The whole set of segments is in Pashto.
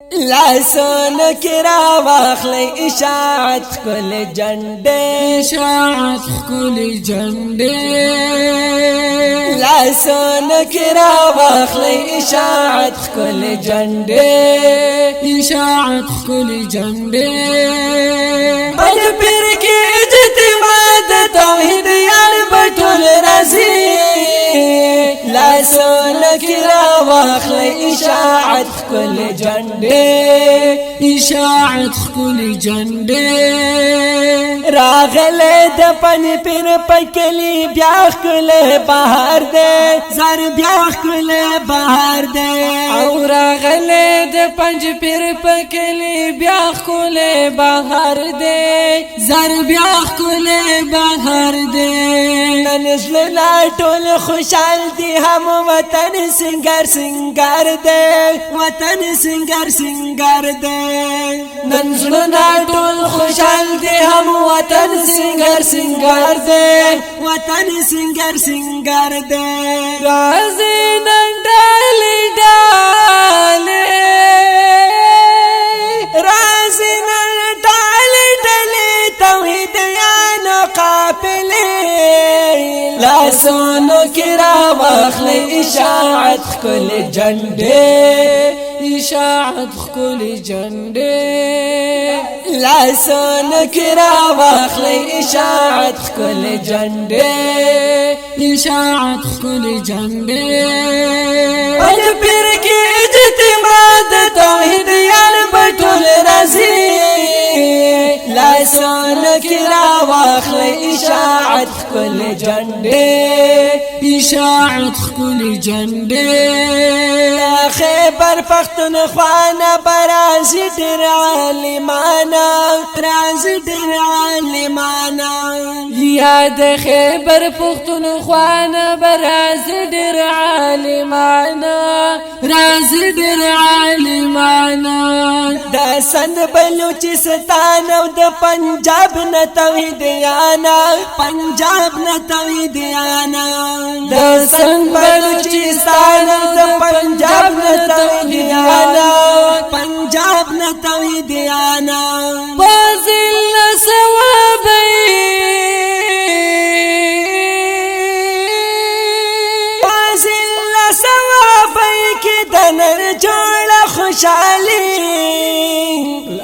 لاسونو کې را واخلې اشاعت کل جنډې اشاعت کل جنډې لاسونو کې را واخلې اشاعت کل جنډې اشاعت کل جنډې بل پیر کې اجتماع د توحید یار بټول راځي لاسونو کې را واخلې اشاعت کل جنډې اشاعت کل جنډې راغله د پن پیر پکلی بیا خل بهر دې زر بیا خل بهر دې او راغله د پنځ پیر پکلی بیا خل بهر دې زر بیا خل بهر دې نن زړه ټول خوشحال دي هم وطن سنگار سنگار دې وطن سنگار سنگار دې نن زړه ټول خوشحال دي هم وطن سنگار سنگار دے وطن سنگار سنگار دے رازی نن ڈالی ڈالے رازی نن ڈالی ڈالے توحید یانو قافلے لاسونو کی را واخلے اشاعت کل جنڈے اشاعت کل جنډې لاسونو کې را واخلې اشاعت کل جنډې اشاعت کل جنډې بل پیر کې اجتماع د توحید یار بټول راځي لاسونو کې را واخلې اشاعت کل جنډې اشاعت کل جنډې خیبر پختونخوا برازي ډېر عالمانا رازي ډېر عالمانا یاد خیبر پختونخوا برازي ډېر عالمانا رازي ډېر عالمانا د سند بلوچستان او د پنجاب نه توحید یانا پنجاب نه توحید یانا د سند بلوچستان او د پنجاب نه توحید یانا پنجاب نه توحید یانا فاضل ثوابي فاضل ثوابي کې د نر جوړ خوشالي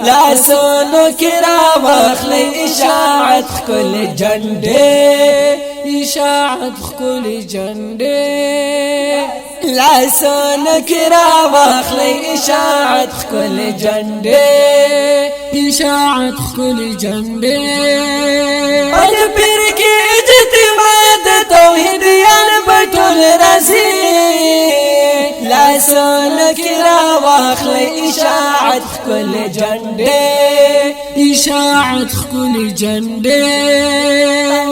لاسونو کې را واخلې اشاعت کل جنډې اشاعت کل جنډې لاسونو کې را واخلې اشاعت کل جنډې اشاعت کل جنډې بل پیر کې اجتماع د توحید یار بټول راځي لاسونو کې را واخلې اشاعت کل جنډې اشاعت کل جنډې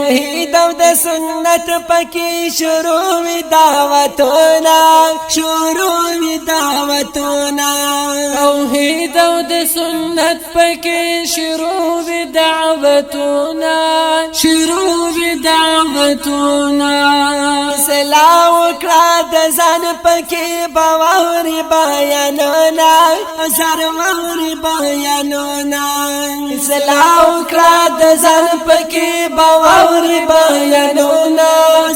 توحید او د سنت پکې شروع وی دعوتونه شروع وی دعوتونه توحید او د سنت پکې شروع وی دعوتونه شروع وی دعوتونه سلام وکړه د ځان پکې باور بیانونه سرور بیانونه سلام وکړه د ځان پکې باور بیانونه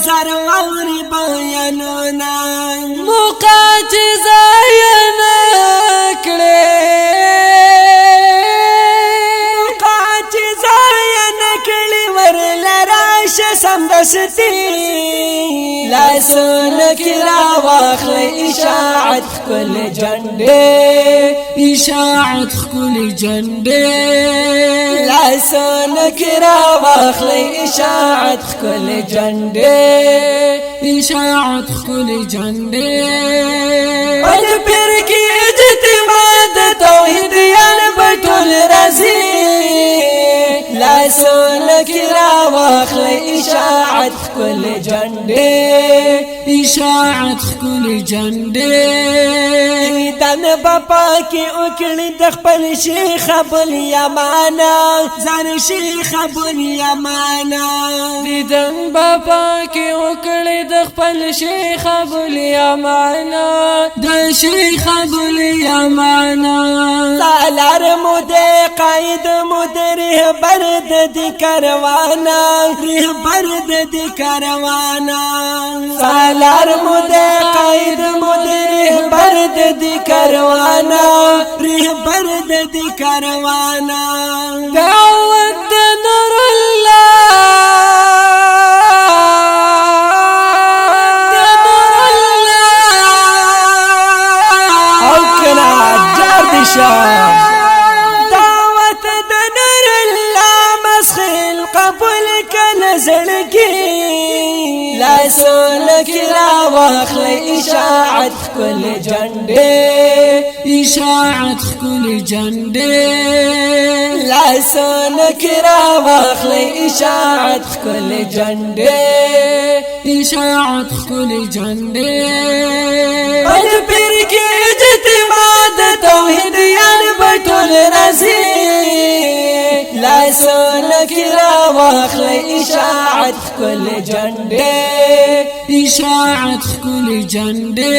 سرور بیانونه مقاجزه نه کړې مقاجزه نه کړې ورلراش سمدستي لاسونو کې را واخلې اشاعت کل جنډې اشاعت کل جنډې لاسونو کې را واخلې اشاعت کل جنډې اشاعت کل جنډې بل پیر کې اجتماع د توحید یار بټول راځي لاسونه کې راواخلئ اشاعت ښکلې جنډې اشاعت ښکلې جنډې دیدن به پاکې وکړي د خپل شیخ ابوالیمانه ځان شیخ ابوالیمانه دیدن به پاکې وکړي د خپل شیخ ابوالیمانه د شیخ ابوالیمانه سالار مو دې قائد مو دې رهبر د دې کاروانه رهبر د دې کاروانه سالار مو دې قائد مو دې رهبر د دې کاروانه رهبر د دې کاروانه دعوت د نور الله او کنا جار دي شاه دعوت د نور الله مسخل قبول کنا زړګي لاسونه کې راواخلئ اشاعت ښکلې جنډې اشاعت ښکلې جنډې لاسونه کې راواخلئ اشاعت ښکلې جنډې اشاعت ښکلې جنډې پنځ پیر کې اجتماع د توحیدیان به ټول راځي لاسونه کې راواخلئ اشاعت ښکلې جنډې اشاعت ښکلې جنډې